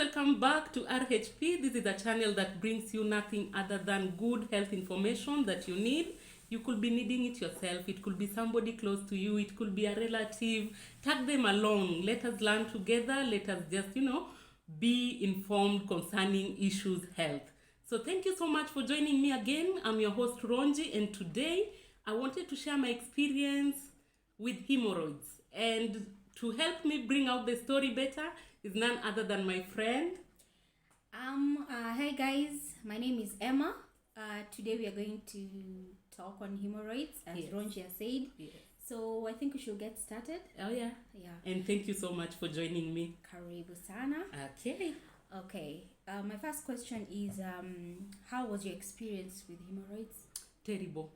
welcome back to RHP. This is a channel that brings you nothing other than good health information that you need. You could be needing it yourself. It could be somebody close to you. It could be a relative. Tag them along. Let us learn together. Let us just, be informed concerning issues health. So thank you so much for joining me again. I'm your host Ronji, and today I wanted to share my experience with hemorrhoids. And to help me bring out the story better is none other than my friend. Hi guys, my name is Emma. Today we are going to talk on hemorrhoids, as Yes. Ronji has said. Yes. So I think we should get started. Oh yeah. Yeah. And thank you so much for joining me. Karibu sana. Okay. Okay. My first question is, how was your experience with hemorrhoids? Terrible.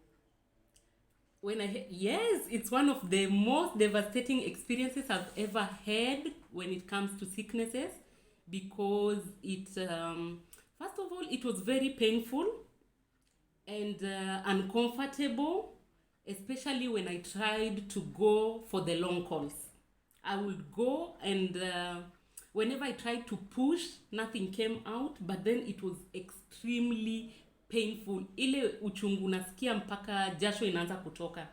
Yes, it's one of the most devastating experiences I've ever had when it comes to sicknesses, because first of all, it was very painful and uncomfortable, especially when I tried to go for the long calls. I would go and whenever I tried to push, nothing came out, but then it was extremely painful. Ile uchungu nasikia mpaka jasho inaanza kutoka.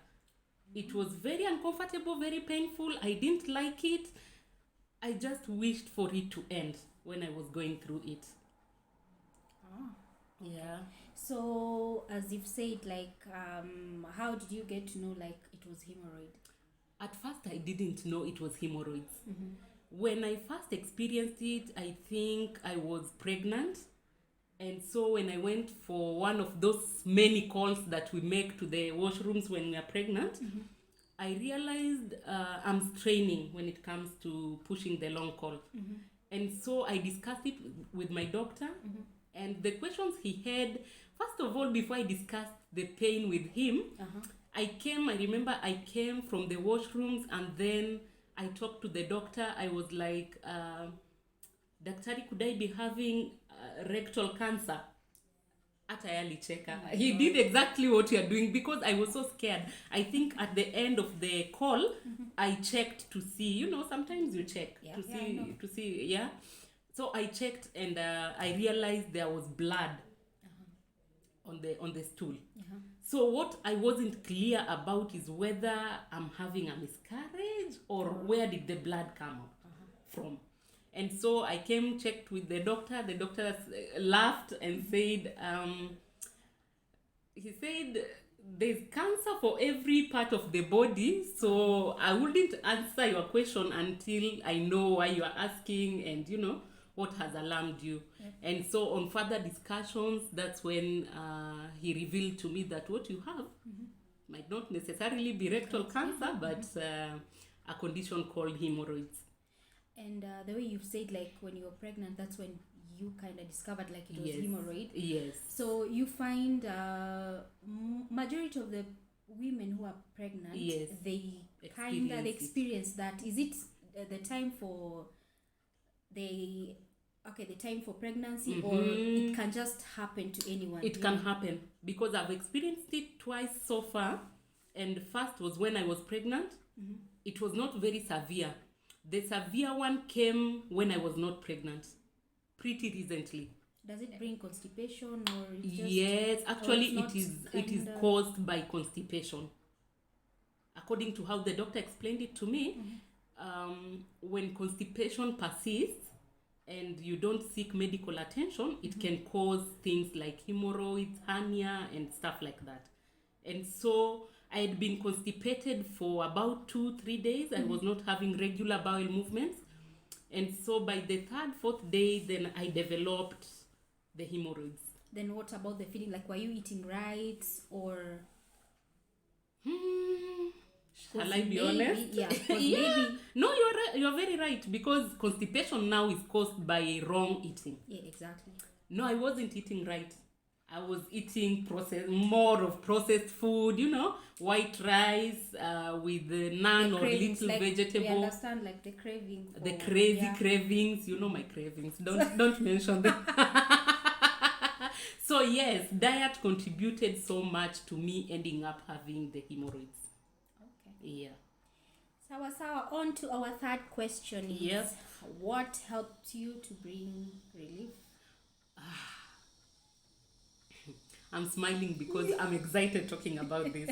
It was very uncomfortable, very painful. I didn't like it. I just wished for it to end when I was going through it. Yeah. So, as you've said, how did you get to know it was hemorrhoid? At first, I didn't know it was hemorrhoids. When I first experienced it, I think I was pregnant. And so when I went for one of those many calls that we make to the washrooms when we are pregnant, I realized I'm straining when it comes to pushing the long call. And so I discussed it with my doctor. And the questions he had, first of all, before I discussed the pain with him, I remember I came from the washrooms and then I talked to the doctor. I was like, Daktari, could I be having rectal cancer? Hata yalicheka. He did exactly what you are doing because I was so scared. I think at the end of the call, I checked to see, sometimes you check to see. So I checked and I realized there was blood on the stool. So what I wasn't clear about is whether I'm having a miscarriage or where did the blood come from. And so I checked with the doctor. The doctor laughed and said, he said, there's cancer for every part of the body. So I wouldn't answer your question until I know why you are asking and, what has alarmed you. And so on further discussions, that's when he revealed to me that what you have might not necessarily be rectal cancer, but a condition called hemorrhoids. And the way you've said, when you were pregnant, that's when you kind of discovered it was Yes. hemorrhoid. Yes. So you find majority of the women who are pregnant, Yes. they kind of experience that. Is it the time for the time for pregnancy, or it can just happen to anyone? It can happen because I've experienced it twice so far. And first was when I was pregnant. It was not very severe. The severe one came when I was not pregnant, pretty recently. Does it bring constipation or it's just, yes, actually it is caused by constipation. According to how the doctor explained it to me, when constipation persists and you don't seek medical attention, it can cause things like hemorrhoids, hernia, and stuff like that. And so I had been constipated for about 2-3 days. I was not having regular bowel movements. And so by the 3rd, 4th day, then I developed the hemorrhoids. Then what about the feeling? Were you eating right or... Shall I be honest? Yeah. Yeah. No, you're very right, because constipation now is caused by wrong eating. Yeah, exactly. No, I wasn't eating right. I was eating more of processed food, white rice with none or little vegetable. We understand the craving. The crazy cravings, my cravings. Don't mention them. So yes, diet contributed so much to me ending up having the hemorrhoids. Okay. Yeah. Sawa, on to our third question. Yes. What helped you to bring relief? I'm smiling because I'm excited talking about this.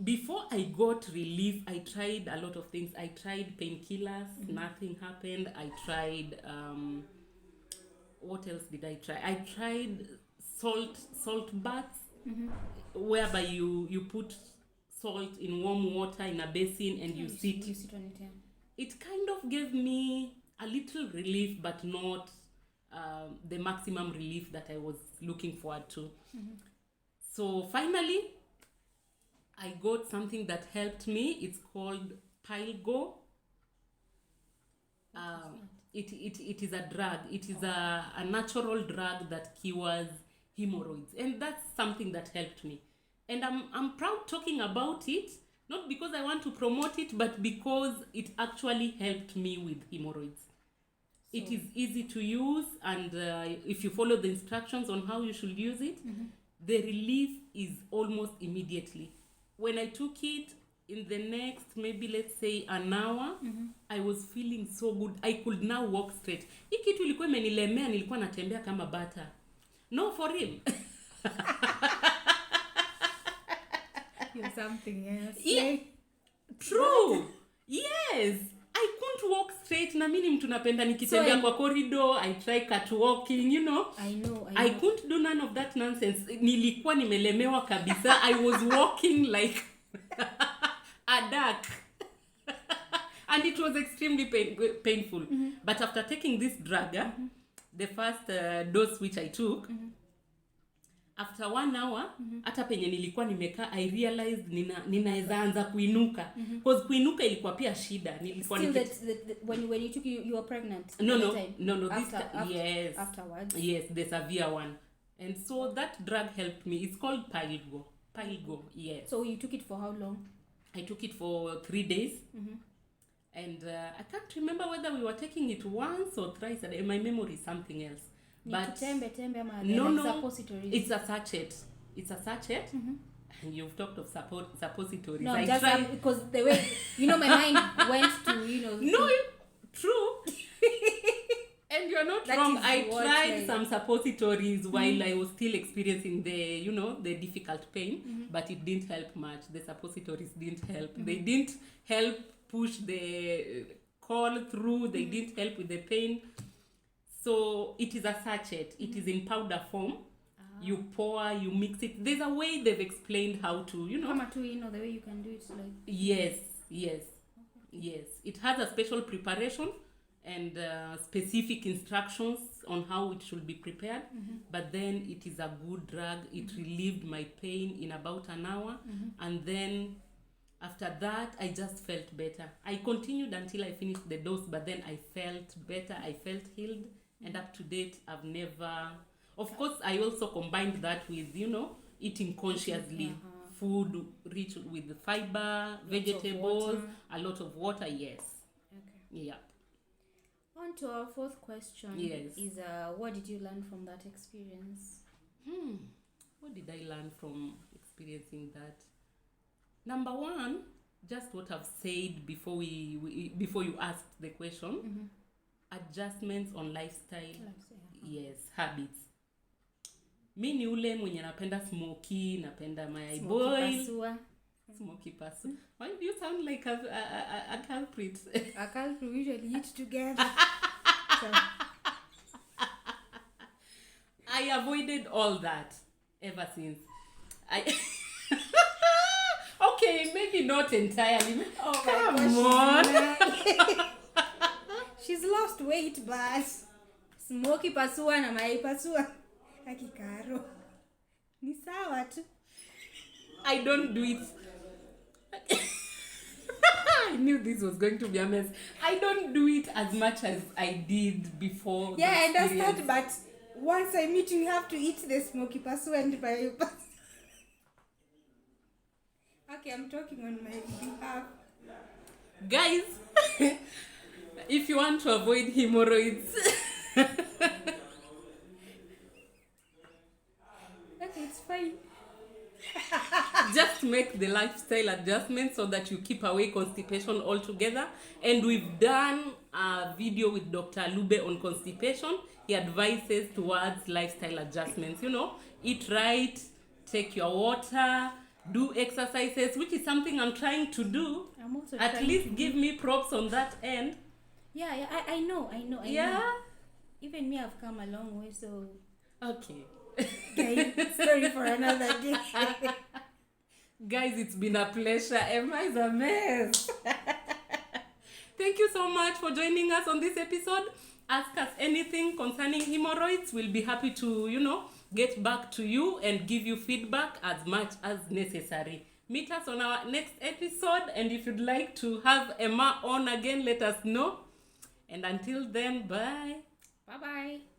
Before I got relief, I tried a lot of things. I tried painkillers, nothing happened. I tried, what else did I try? I tried salt baths, whereby you put salt in warm water in a basin and you sit. You sit on it, yeah. It kind of gave me a little relief, but not the maximum relief that I was looking forward to. So finally, I got something that helped me. It's called Pilgo. It is a drug. It is a natural drug that cures hemorrhoids, and that's something that helped me. And I'm proud talking about it, not because I want to promote it, but because it actually helped me with hemorrhoids. It is easy to use, and if you follow the instructions on how you should use it, the relief is almost immediately. When I took it, in the next, maybe let's say an hour, I was feeling so good. I could now walk straight. Hii kitu ilikuwa imenilemea, nilikuwa natembea kama bata. No, for real. You're something else. Yeah. True. Yes. I couldn't walk straight. Na mimi mtu napenda nikitembea kwa corridor. I try catwalking, you know. I know. I couldn't do none of that nonsense. Nilikuwa nimelemewa kabisa. I was walking like a duck. And it was extremely painful. But after taking this drug, the first dose which I took, after 1 hour, hata penye nilikuwa nimekaa, I realized ninaweza anza kuinuka. Because kuinuka ilikuwa pia shida. Nilikuwa when you took you were pregnant? No. Yes. Afterwards? Yes, the severe one. And so that drug helped me. It's called Pilgo. Yes. So you took it for how long? I took it for 3 days. And I can't remember whether we were taking it once or thrice. My memory is something else. But no, suppositories. It's a sachet. You've talked of suppositories. No, because the way my mind went to No, true. And you're not wrong. I tried some suppositories while I was still experiencing the difficult pain, but it didn't help much. The suppositories didn't help. They didn't help push the call through. They didn't help with the pain. So it is a sachet. It is in powder form. You pour, you mix it. There's a way they've explained how to, the way you can do it. Like Yes. It has a special preparation and specific instructions on how it should be prepared. But then it is a good drug. It relieved my pain in about an hour. And then after that, I just felt better. I continued until I finished the dose, but then I felt better. I felt healed. And up to date, I've never... Of course, I also combined that with, eating consciously. Food rich with fiber, vegetables, a lot of water, yes. Okay. Yeah. On to our fourth question. Yes. Is what did you learn from that experience? What did I learn from experiencing that? Number one, just what I've said before you asked the question. Adjustments on lifestyle. Yes, habits. Mi ni ule mwenye napenda smoky, napenda my boy. Smoky pasua. Why do you sound like a culprit? A culprit usually eat together. I avoided all that ever since. Okay, maybe not entirely. Oh Come on. She's lost weight, but smoky pasua na mayai pasua. Akikaro. Ni sawa tu. I don't do it. I knew this was going to be a mess. I don't do it as much as I did before. Yeah, I understand, but once I meet you, you have to eat the smoky pasua and mayai pasua. Okay, I'm talking on my behalf. Guys, if you want to avoid hemorrhoids, okay, it's fine. just make the lifestyle adjustment so that you keep away constipation altogether. And we've done a video with Dr. Lube on constipation. He advises towards lifestyle adjustments. You know, eat right, take your water, do exercises, which is something I'm trying to do. I'm also At least give me props on that end. Yeah, I know. Yeah. Know. Even me, I've come a long way, so... Okay. Okay, sorry for another day. Guys, it's been a pleasure. Emma is a mess. Thank you so much for joining us on this episode. Ask us anything concerning hemorrhoids. We'll be happy to, get back to you and give you feedback as much as necessary. Meet us on our next episode, and if you'd like to have Emma on again, let us know. And until then, bye. Bye-bye.